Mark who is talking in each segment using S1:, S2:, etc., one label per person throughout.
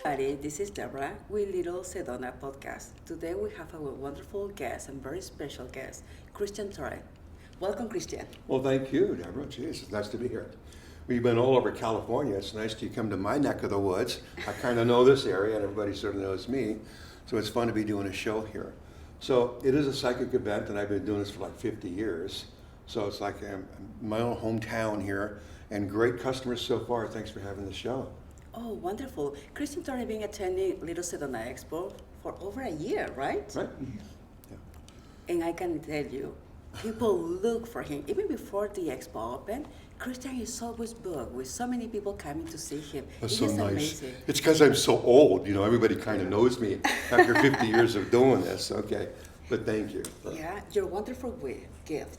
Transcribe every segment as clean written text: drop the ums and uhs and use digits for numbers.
S1: Buddy, this is Deborah with Little Sedona podcast. Today we have a wonderful guest and very special guest, Christian Torre. Welcome, Christian.
S2: Well, thank you, Deborah. Jeez, it's nice to be here. We've been all over California. It's nice to come to my neck of the woods. I kind of know this area, and everybody sort of knows me. So it's fun to be doing a show here. So it is a psychic event, and I've been doing this for like 50 years. So it's like my own hometown here, and great customers so far. Thanks for having the show.
S1: Oh, wonderful. Christian Torre been attending Little Sedona Expo for over a year, right?
S2: Right? Yeah.
S1: And I can tell you, people look for him. Even before the expo opened, Christian is always booked with so many people coming to see him.
S2: That's
S1: It
S2: so
S1: is
S2: nice.
S1: amazing.
S2: It's because I'm so old. You know, everybody kind of knows me after 50 years of doing this. Okay, but thank you.
S1: Yeah, you're wonderful with gift.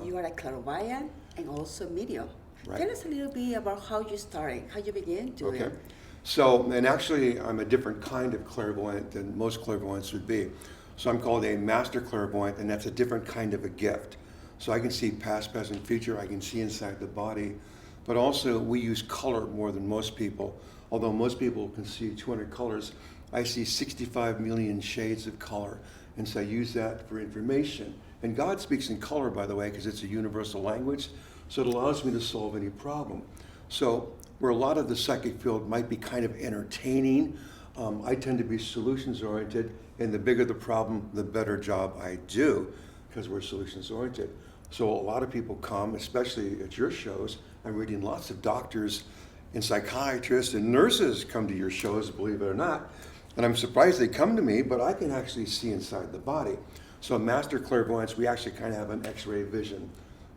S1: You are a clairvoyant and also medium.
S2: Right.
S1: Tell us a little bit about how you started, how you began doing
S2: Okay.
S1: it.
S2: So, and actually, I'm a different kind of clairvoyant than most clairvoyants would be. So I'm called a master clairvoyant, and that's a different kind of a gift. So I can see past, present, future. I can see inside the body. But also, we use color more than most people. Although most people can see 200 colors, I see 65 million shades of color. And so I use that for information. And God speaks in color, by the way, because it's a universal language. So it allows me to solve any problem. So where a lot of the psychic field might be kind of entertaining, I tend to be solutions oriented, and the bigger the problem, the better job I do, because we're solutions oriented. So a lot of people come, especially at your shows. I'm reading lots of doctors and psychiatrists and nurses come to your shows, believe it or not. And I'm surprised they come to me, but I can actually see inside the body. So master clairvoyance, we actually kind of have an X-ray vision.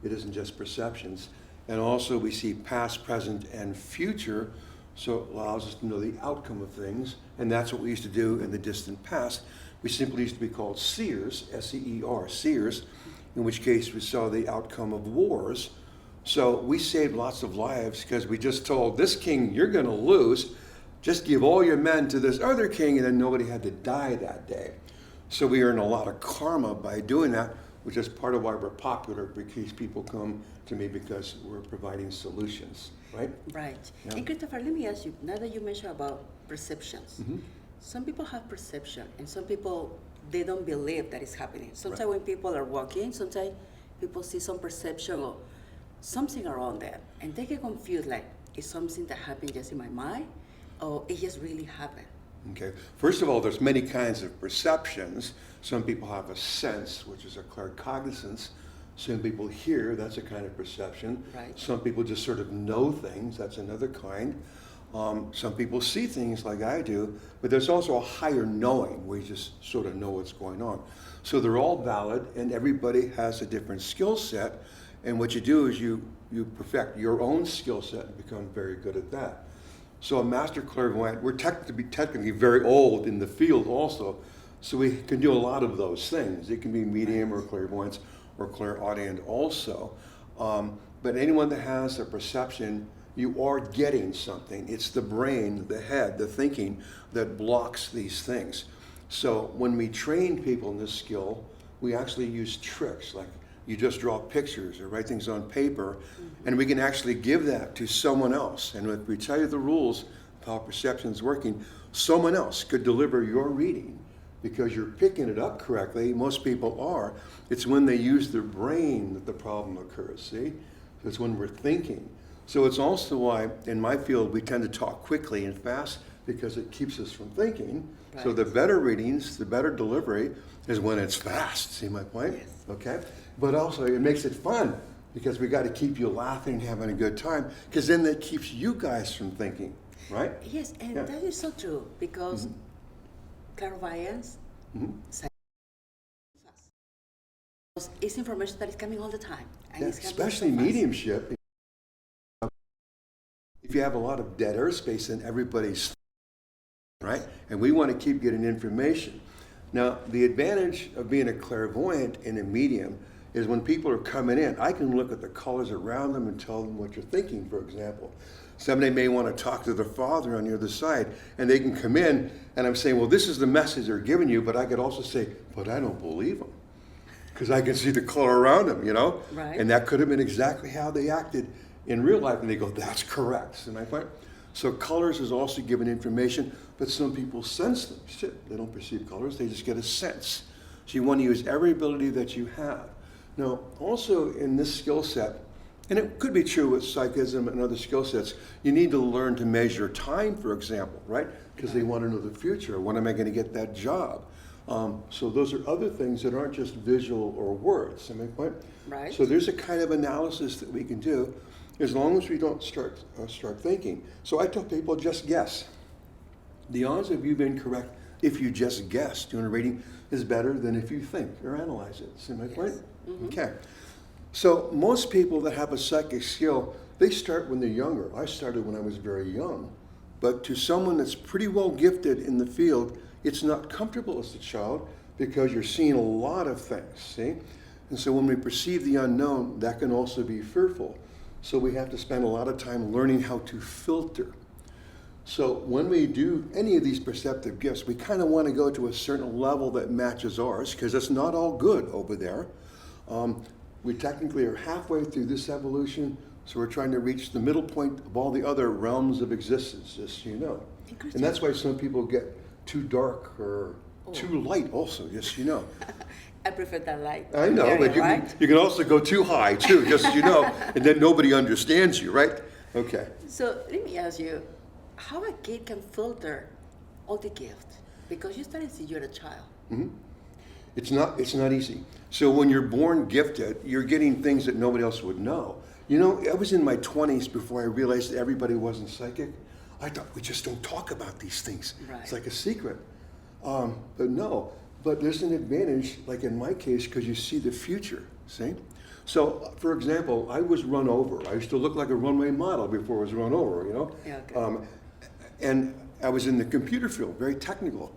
S2: It isn't just perceptions. And also we see past, present, and future, so it allows us to know the outcome of things. And that's what we used to do in the distant past. We simply used to be called seers, S-E-E-R, seers, in which case we saw the outcome of wars. So we saved lots of lives because we just told this king, you're going to lose. Just give all your men to this other king, and then nobody had to die that day. So we earn a lot of karma by doing that, which is part of why we're popular, because people come to me because we're providing solutions, right?
S1: Right.
S2: Yeah.
S1: And Christopher, let me ask you, now that you mentioned about perceptions,
S2: Mm-hmm.
S1: some people have perception and some people, they don't believe that it's happening. Sometimes
S2: Right.
S1: when people are walking, sometimes people see some perception or something around them and they get confused, like, is something that happened just in my mind or it just really happened?
S2: Okay. First of all, there's many kinds of perceptions. Some people have a sense, which is a claircognizance. Some people hear, that's a kind of perception.
S1: Right.
S2: Some people just sort of know things, that's another kind. Some people see things like I do, but there's also a higher knowing where you just sort of know what's going on. So they're all valid, and everybody has a different skill set. And what you do is you perfect your own skill set and become very good at that. So a master clairvoyant, we're technically very old in the field also, so we can do a lot of those things. It can be medium or clairvoyance or clairaudient also. But anyone that has a perception, you are getting something. It's the brain, the head, the thinking that blocks these things. So when we train people in this skill, we actually use tricks, like you just draw pictures or write things on paper, and we can actually give that to someone else. And if we tell you the rules of how perception is working, someone else could deliver your reading because you're picking it up correctly. Most people are. It's when they use their brain that the problem occurs, see? So it's when we're thinking. So it's also why, in my field, we tend to talk quickly and fast because it keeps us from thinking.
S1: Right.
S2: So the better readings, the better delivery is when it's fast. See my point?
S1: Yes.
S2: Okay? But also it makes it fun because we got to keep you laughing and having a good time, because then that keeps you guys from thinking, right?
S1: Yes, and
S2: Yeah.
S1: that is so true because clairvoyance, it's information that is coming all the time. And
S2: Yeah,
S1: it's happening
S2: especially
S1: so fast.
S2: mediumship. If you have a lot of dead airspace, then everybody's right, and we want to keep getting information. Now, the advantage of being a clairvoyant and a medium is when people are coming in, I can look at the colors around them and tell them what you're thinking, for example. Somebody may want to talk to their father on the other side, and they can come in, and I'm saying, well, this is the message they're giving you, but I could also say, but I don't believe them, because I can see the color around them, you know?
S1: Right.
S2: And that could have been exactly how they acted in real life, and they go, that's correct. And I find, So colors is also given information, but some people sense them. They don't perceive colors, they just get a sense. So you want to use every ability that you have. Now, also in this skill set, and it could be true with psychism and other skill sets, you need to learn to measure time, for example, right? Because they want to know the future. When am I going to get that job? So those are other things that aren't just visual or words. Am I point?
S1: Right.
S2: So there's a kind of analysis that we can do as long as we don't start thinking. So I tell people, just guess. The odds of you being correct if you just guess doing a reading is better than if you think or analyze it. See my point?
S1: Mm-hmm.
S2: Okay. So most people that have a psychic skill, they start when they're younger. I started when I was very young. But to someone that's pretty well gifted in the field, it's not comfortable as a child because you're seeing a lot of things, see? And so when we perceive the unknown, that can also be fearful. So we have to spend a lot of time learning how to filter. So when we do any of these perceptive gifts, we kind of want to go to a certain level that matches ours, because it's not all good over there. We technically are halfway through this evolution, so we're trying to reach the middle point of all the other realms of existence, just so you know. And that's why some people get too dark or too light also, just so you know.
S1: I prefer that light.
S2: I know,
S1: area,
S2: but you can also go too high too, just so you know, and then nobody understands you, right? Okay.
S1: So let me ask you, how a kid can filter all the gifts? Because you started since you're a child.
S2: Mm-hmm. It's not easy. So when you're born gifted, you're getting things that nobody else would know. You know, I was in my 20s before I realized that everybody wasn't psychic. I thought we just don't talk about these things.
S1: Right.
S2: It's like a secret. But no. But there's an advantage, like in my case, because you see the future, see? So, for example, I was run over. I used to look like a runway model before I was run over, you know?
S1: Yeah, okay.
S2: And I was in the computer field, very technical.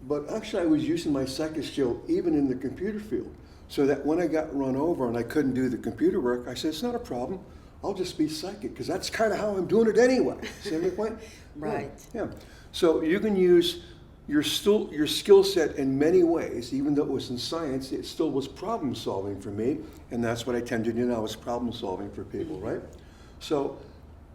S2: But actually, I was using my psychic skill even in the computer field. So that when I got run over and I couldn't do the computer work, I said, it's not a problem. I'll just be psychic, because that's kind of how I'm doing it anyway. See my point?
S1: Right.
S2: Yeah. So you can use your skill set in many ways. Even though it was in science, it still was problem solving for me, and that's what I tend to do now, is problem solving for people, right? So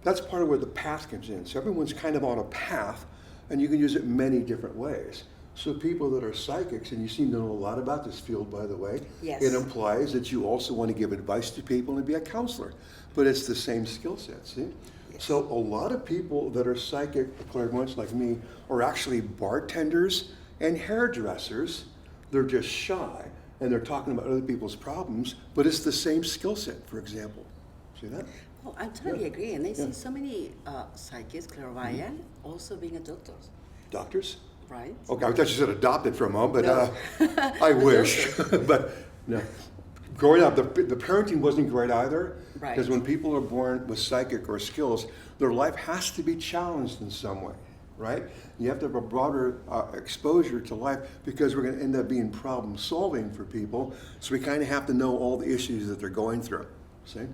S2: that's part of where the path comes in. So everyone's kind of on a path, and you can use it many different ways. So people that are psychics, and you seem to know a lot about this field, by the way,
S1: yes.
S2: It implies that you also want to give advice to people and be a counselor, but it's the same skill set, see? Yes. So a lot of people that are psychic, clairvoyants like me, are actually bartenders and hairdressers. They're just shy, and they're talking about other people's problems, but it's the same skill set, for example. See that?
S1: Oh, I totally agree. And I see so many psychics, clairvoyant, also being a doctors.
S2: Doctors?
S1: Right.
S2: Okay, I thought you said adopted for a moment, but
S1: No.
S2: I wish. But no. Growing up, the parenting wasn't great either.
S1: Right.
S2: Because when people are born with psychic or skills, their life has to be challenged in some way, right? You have to have a broader exposure to life, because we're going to end up being problem solving for people. So we kind of have to know all the issues that they're going through. See?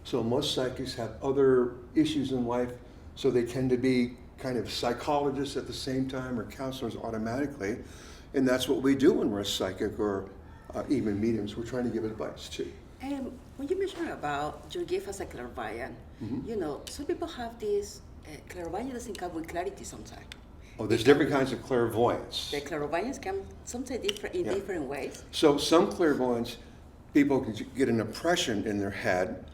S2: So most psychics have other issues in life, so they tend to be kind of psychologists at the same time, or counselors automatically. And that's what we do when we're a psychic, or even mediums. We're trying to give advice too.
S1: And when you mention about your gift as a clairvoyant, you know, some people have this, clairvoyant doesn't come with clarity sometimes.
S2: Oh, there's different kinds of clairvoyance.
S1: The clairvoyants come sometimes in different ways.
S2: So some clairvoyants, people can get an impression in their head,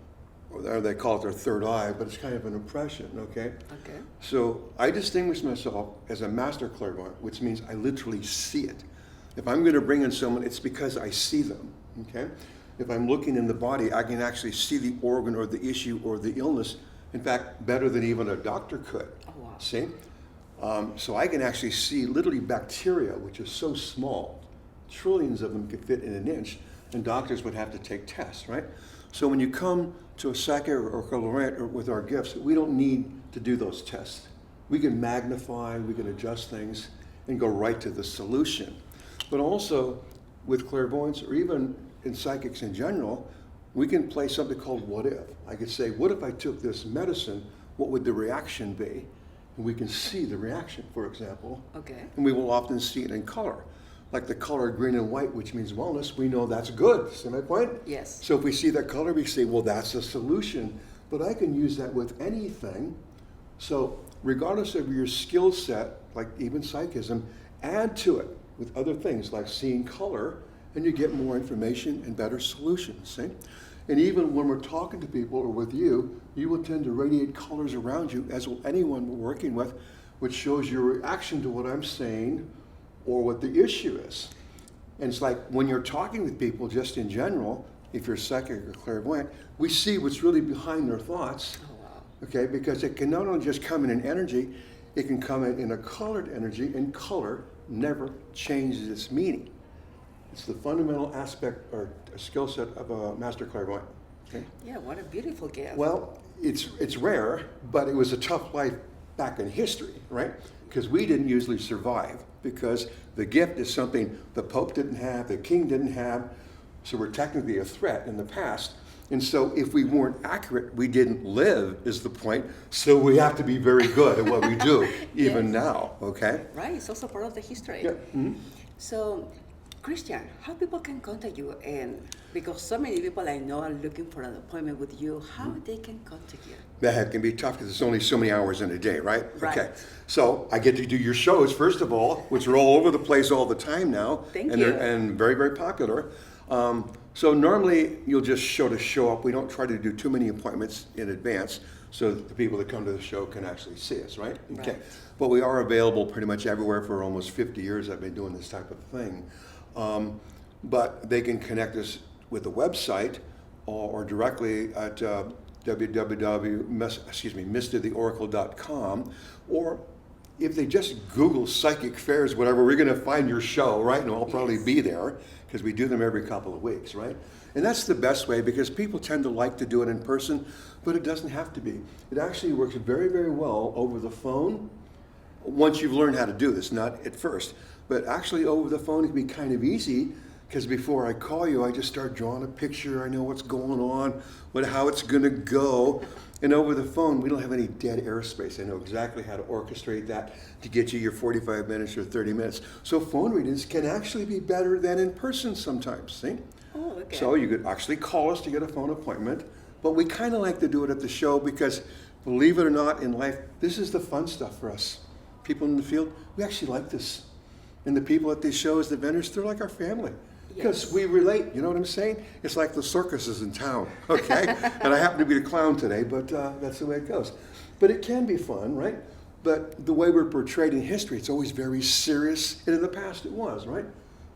S2: or they call it their third eye, but it's kind of an impression, okay?
S1: Okay.
S2: So I distinguish myself as a master clairvoyant, which means I literally see it. If I'm going to bring in someone, it's because I see them, okay? If I'm looking in the body, I can actually see the organ or the issue or the illness, in fact, better than even a doctor could.
S1: Oh, wow.
S2: See? So I can actually see literally bacteria, which is so small. Trillions of them could fit in an inch, and doctors would have to take tests, right? So when you come to a psychic or clairvoyant or with our gifts, we don't need to do those tests. We can magnify, we can adjust things, and go right to the solution. But also, with clairvoyance, or even in psychics in general, we can play something called what if. I could say, what if I took this medicine, what would the reaction be? And we can see the reaction, for example.
S1: Okay.
S2: And we will often see it in color. Like the color green and white, which means wellness, we know that's good. See my point?
S1: Yes.
S2: So if we see that color, we say, well, that's a solution. But I can use that with anything. So regardless of your skill set, like even psychism, add to it with other things like seeing color, and you get more information and better solutions, see? And even when we're talking to people or with you, you will tend to radiate colors around you, as will anyone we're working with, which shows your reaction to what I'm saying or what the issue is. And it's like when you're talking with people just in general, if you're psychic or clairvoyant, we see what's really behind their thoughts.
S1: Oh, wow.
S2: Okay, because it can not only just come in an energy, it can come in a colored energy, and color never changes its meaning. It's the fundamental aspect or skill set of a master clairvoyant. Okay?
S1: Yeah, what a beautiful gift.
S2: Well, it's rare, but it was a tough life back in history, right? Because we didn't usually survive, because the gift is something the Pope didn't have, the King didn't have, so we're technically a threat in the past. And so if we weren't accurate, we didn't live, is the point. So we have to be very good at what we do, even
S1: Yes.
S2: now, okay?
S1: Right, it's also part of the history.
S2: Yeah. Mm-hmm.
S1: So, Christian, how people can contact you? And because so many people I know are looking for an appointment with you, how they can contact you?
S2: That can be tough because there's only so many hours in a day, right?
S1: Right.
S2: Okay. So I get to do your shows, first of all, which are all over the place all the time now.
S1: Thank
S2: and
S1: you.
S2: And very, very popular. So normally you'll just show up. We don't try to do too many appointments in advance so that the people that come to the show can actually see us, right? Okay.
S1: Right.
S2: But we are available pretty much everywhere. For almost 50 years I've been doing this type of thing. But they can connect us with the website or directly at www.msc.D or if they just Google psychic fairs, whatever, we're going to find your show, right? And I'll probably
S1: Yes.
S2: be there because we do them every couple of weeks, right? And that's the best way because people tend to like to do it in person, but it doesn't have to be. It actually works very, very well over the phone once you've learned how to do this, not at first. But actually over the phone it can be kind of easy because before I call you, I just start drawing a picture. I know what's going on, how it's going to go. And over the phone, we don't have any dead airspace. I know exactly how to orchestrate that to get you your 45 minutes or 30 minutes. So phone readings can actually be better than in person sometimes, see?
S1: Oh, okay.
S2: So you could actually call us to get a phone appointment, but we kind of like to do it at the show because, believe it or not, in life, this is the fun stuff for us. People in the field, we actually like this. And the people at these shows, the vendors, they're like our family. Because
S1: Yes.
S2: we relate, you know what I'm saying? It's like the circuses in town, okay? And I happen to be the clown today, but that's the way it goes. But it can be fun, right? But the way we're portrayed in history, it's always very serious. And in the past it was, right?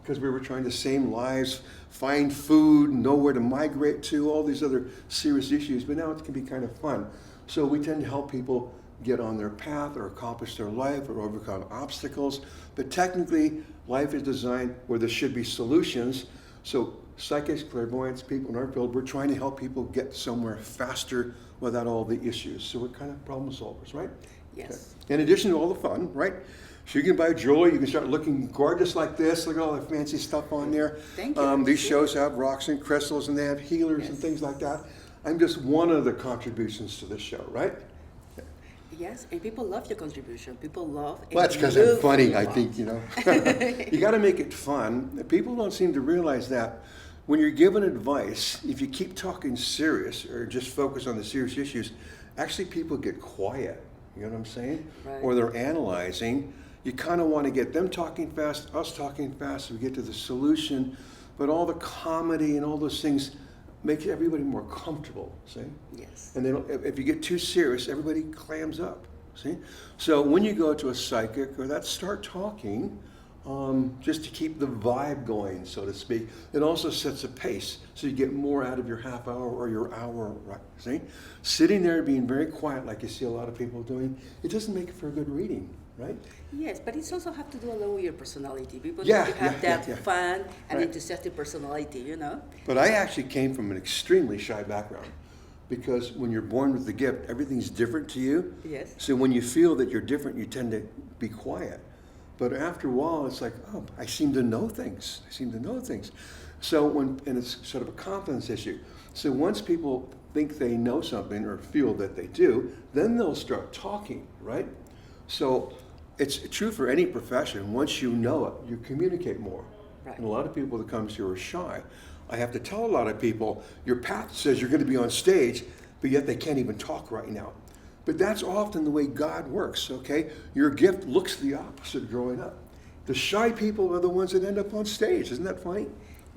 S2: Because we were trying to save lives, find food, know where to migrate to, all these other serious issues. But now it can be kind of fun. So we tend to help people get on their path or accomplish their life or overcome obstacles. But technically, life is designed where there should be solutions. So psychics, clairvoyants, people in our field, we're trying to help people get somewhere faster without all the issues. So we're kind of problem solvers, right?
S1: Yes.
S2: Okay. In addition to all the fun, right? So you can buy jewelry, you can start looking gorgeous like this. Look at all the fancy stuff on there.
S1: Thank you.
S2: These shows have rocks and crystals and they have healers and
S1: Yes.
S2: things like that. I'm just one of the contributions to this show, right?
S1: Yes, and people love your contribution. People love.
S2: Well, that's because I'm funny, I think, you know. You got to make it fun. People don't seem to realize that when you're given advice, if you keep talking serious or just focus on the serious issues, actually people get quiet. You know what I'm saying?
S1: Right.
S2: Or they're analyzing. You kind of want to get them talking fast, us talking fast, so we get to the solution. But all the comedy and all those things make everybody more comfortable, see?
S1: Yes.
S2: And then if you get too serious, everybody clams up, see? So when you go to a psychic or that, start talking just to keep the vibe going, so to speak. It also sets a pace so you get more out of your half hour or your hour, right? See? Sitting there being very quiet like you see a lot of people doing, it doesn't make it for a good reading, right?
S1: Yes, but it's also have to do a lot with your personality. People
S2: Yeah,
S1: need to have
S2: yeah,
S1: that
S2: yeah.
S1: fun and
S2: Right.
S1: enthusiastic personality, you know?
S2: But I actually came from an extremely shy background because when you're born with the gift, everything's different to you.
S1: Yes.
S2: So when you feel that you're different, you tend to be quiet. But after a while, it's like, oh, I seem to know things. I seem to know things. So and it's sort of a confidence issue. So once people think they know something or feel that they do, then they'll start talking, right? So it's true for any profession. Once you know it, you communicate more.
S1: Right.
S2: And a lot of people that come to you are shy. I have to tell a lot of people, your path says you're going to be on stage, but yet they can't even talk right now. But that's often the way God works, okay? Your gift looks the opposite growing up. The shy people are the ones that end up on stage. Isn't that funny?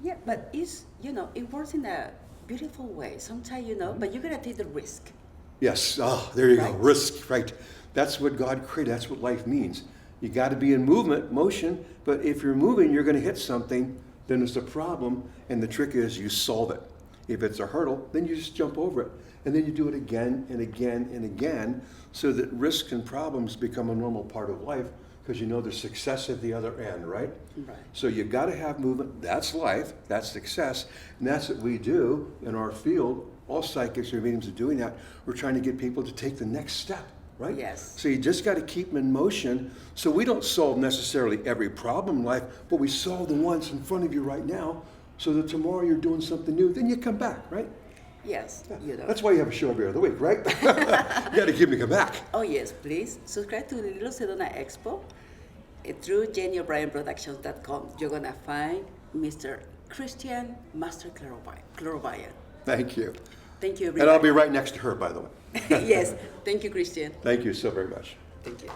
S1: Yeah, but it's, it works in a beautiful way. Sometimes, but you gotta take the risk.
S2: Yes, oh, there you go,
S1: Right.
S2: risk, right. That's what God created, that's what life means. You got to be in movement, motion, but if you're moving, you're going to hit something, then it's a problem, and the trick is you solve it. If it's a hurdle, then you just jump over it, and then you do it again and again and again, so that risks and problems become a normal part of life, because you know there's success at the other end, right?
S1: Right.
S2: So you got to have movement, that's life, that's success, and that's what we do in our field. All psychics or mediums are doing that. We're trying to get people to take the next step, right?
S1: Yes.
S2: So you just got to keep them in motion. So we don't solve necessarily every problem in life, but we solve the ones in front of you right now, so that tomorrow you're doing something new. Then you come back, right?
S1: Yes,
S2: That's why you have a show every other week, right? You got to keep me come back.
S1: Oh yes, please subscribe to the Little Sedona Expo through JennyO'BrienProductions.com. You're gonna find Mr. Christian Master Clairvoyant.
S2: Thank you.
S1: Thank you,
S2: And
S1: everybody.
S2: I'll be right next to her, by the way.
S1: Yes, thank you, Christian.
S2: Thank you so very much.
S1: Thank you.